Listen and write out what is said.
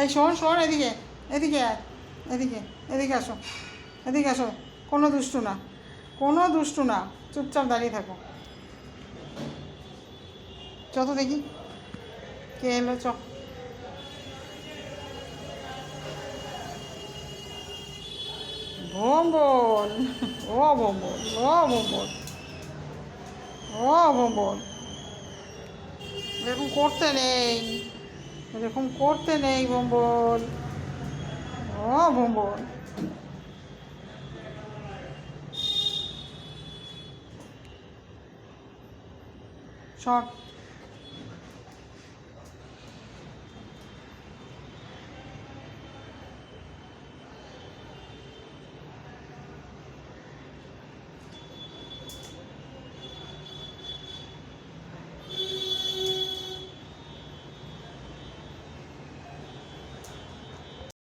এই শোন শোন, এদিকে এদিকে আয়, এদিকে এদিকে আসো, এদিকে আসো। কোনো দুষ্টু না, কোনো দুষ্টু না, চুপচাপ দাঁড়িয়ে থাকো। চ তো দেখি কে এলো, চ। ভোম্বল, ও ভোম্বল, ও ভোম্বল, ও ভোম্বল। এরকম করতে নেই, এরকম করতে নেই ভোম্বল, ও ভোম্বল। সর।